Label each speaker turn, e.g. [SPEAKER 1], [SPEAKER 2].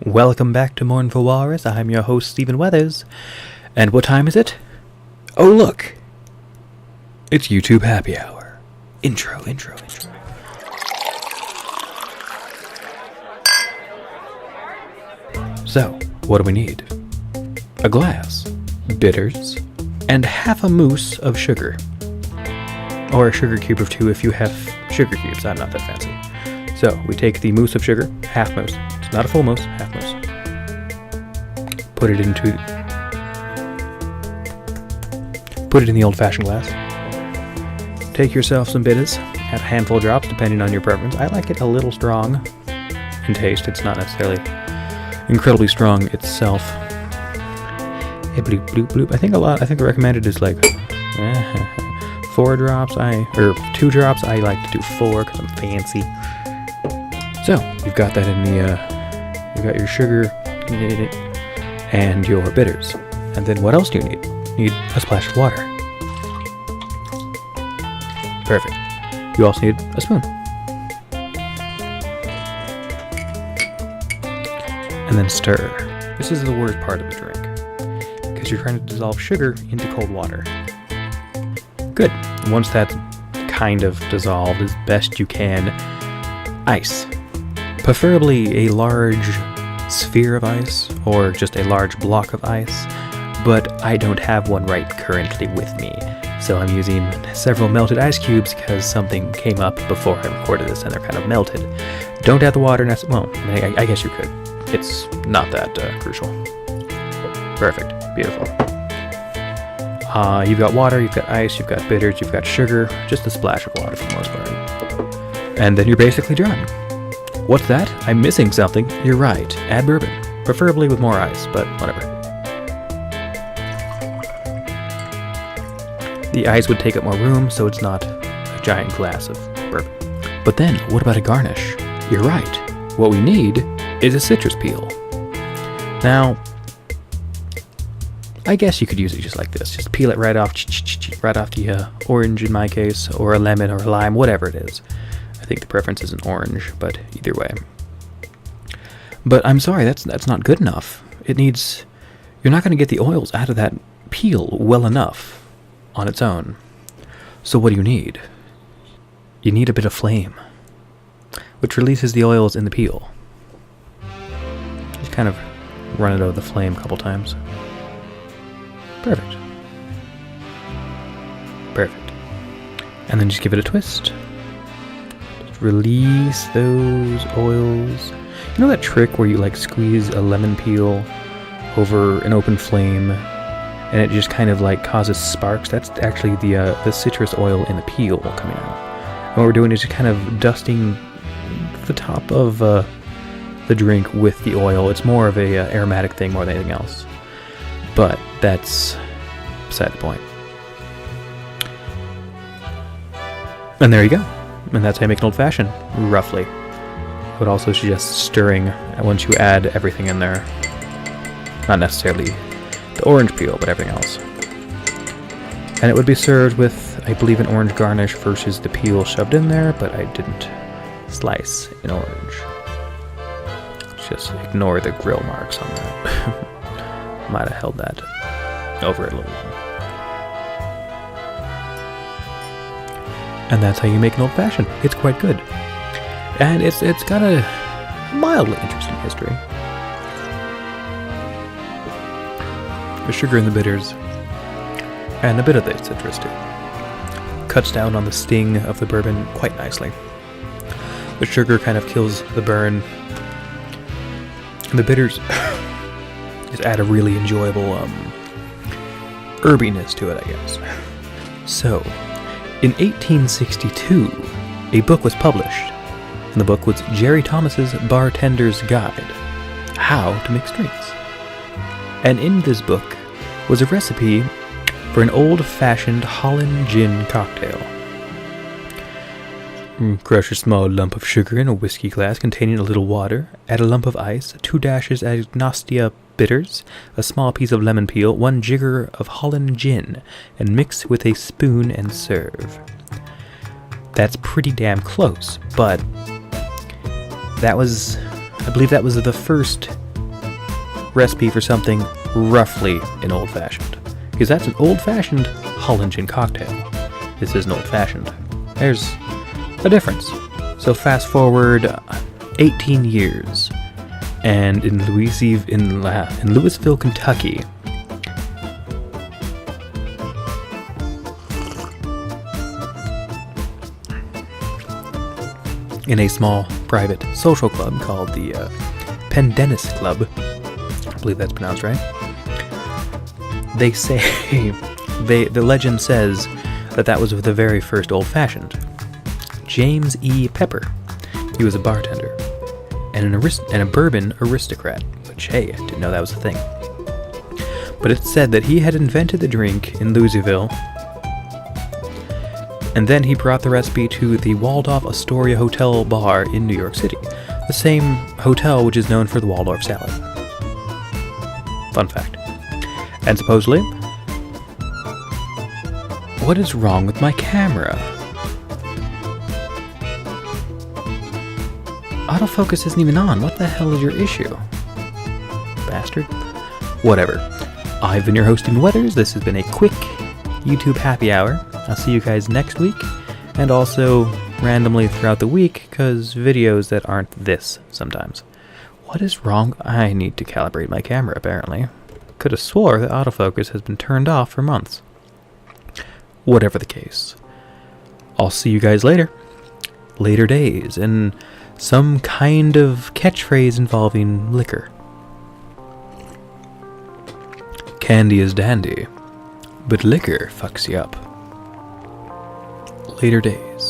[SPEAKER 1] Welcome back to Mournful Walrus. I'm your host, Stephen Weathers. And what time is it? Oh, look! It's YouTube Happy Hour. Intro. So, what do we need? A glass, bitters, and half a mousse of sugar. Or a sugar cube or two if you have sugar cubes. I'm not that fancy. So, we take the mousse of sugar, half mousse. It's not a full mousse, half mousse. Put it in the old-fashioned glass. Take yourself some bitters. Add a handful of drops, depending on your preference. I like it a little strong in taste. It's not necessarily incredibly strong itself. Hey, bloop, bloop, bloop. I think the recommended is like 4 drops. 2 drops. I like to do 4 because I'm fancy. So, you've got that in the, you got your sugar and your bitters. And then what else do you need? You need a splash of water. Perfect. You also need a spoon. And then stir. This is the worst part of the drink, because you're trying to dissolve sugar into cold water. Good. Once that's kind of dissolved as best you can, ice. Preferably a large sphere of ice, or just a large block of ice, but I don't have one right currently with me, so I'm using several melted ice cubes because something came up before I recorded this and they're kind of melted. Don't add the water, I guess you could. It's not that crucial. Perfect. Beautiful. You've got water, you've got ice, you've got bitters, you've got sugar, just a splash of water for the most part. And then you're basically done. What's that? I'm missing something. You're right. Add bourbon. Preferably with more ice, but whatever. The ice would take up more room, so it's not a giant glass of bourbon. But then, what about a garnish? You're right. What we need is a citrus peel. Now, I guess you could use it just like this. Just peel it right off the orange in my case, or a lemon or a lime, whatever it is. I think the preference is an orange, but either way. But I'm sorry, that's not good enough. You're not going to get the oils out of that peel well enough on its own. So what do you need? You need a bit of flame, which releases the oils in the peel. Just kind of run it over the flame a couple times. Perfect. And then just give it a twist. Release those oils. You know that trick where you like squeeze a lemon peel over an open flame and it just kind of like causes sparks? That's actually the citrus oil in the peel coming out. And what we're doing is just kind of dusting the top of the drink with the oil. It's more of a aromatic thing more than anything else. But that's beside the point. And there you go. And that's how you make an old-fashioned, roughly. I would also suggest stirring once you add everything in there. Not necessarily the orange peel, but everything else. And it would be served with, I believe, an orange garnish versus the peel shoved in there, but I didn't slice an orange. Just ignore the grill marks on that. Might have held that over it a little. And that's how you make an old-fashioned. It's quite good. And it's got a mildly interesting history. The sugar and the bitters, and a bit of the citrus too, cuts down on the sting of the bourbon quite nicely. The sugar kind of kills the burn, and the bitters just add a really enjoyable herbiness to it, I guess. So, in 1862, a book was published, and the book was Jerry Thomas's Bartender's Guide, How to Mix Drinks. And in this book was a recipe for an old-fashioned Holland gin cocktail. Crush a small lump of sugar in a whiskey glass containing a little water, add a lump of ice, 2 dashes agnostia bitters, a small piece of lemon peel, 1 jigger of Holland gin, and mix with a spoon and serve. That's pretty damn close, but I believe that was the first recipe for something roughly an old-fashioned. Because that's an old-fashioned Holland gin cocktail. This is an old-fashioned. There's a difference. So fast forward 18 years, and in Louisville, Kentucky, in a small private social club called the Pendennis Club, I believe that's pronounced right. They say, the legend says that was the very first old-fashioned. James E. Pepper. He was a bartender and a bourbon aristocrat, which, hey, I didn't know that was a thing. But it's said that he had invented the drink in Louisville, and then he brought the recipe to the Waldorf Astoria Hotel bar in New York City, the same hotel which is known for the Waldorf salad. Fun fact. And supposedly, what is wrong with my camera? Autofocus isn't even on. What the hell is your issue? Bastard. Whatever. I've been your host, Steven Weathers. This has been a quick YouTube happy hour. I'll see you guys next week, and also randomly throughout the week, because videos that aren't this sometimes. What is wrong? I need to calibrate my camera, apparently. Could have swore that autofocus has been turned off for months. Whatever the case. I'll see you guys later. Later days, and some kind of catchphrase involving liquor. Candy is dandy, but liquor fucks you up. Later days.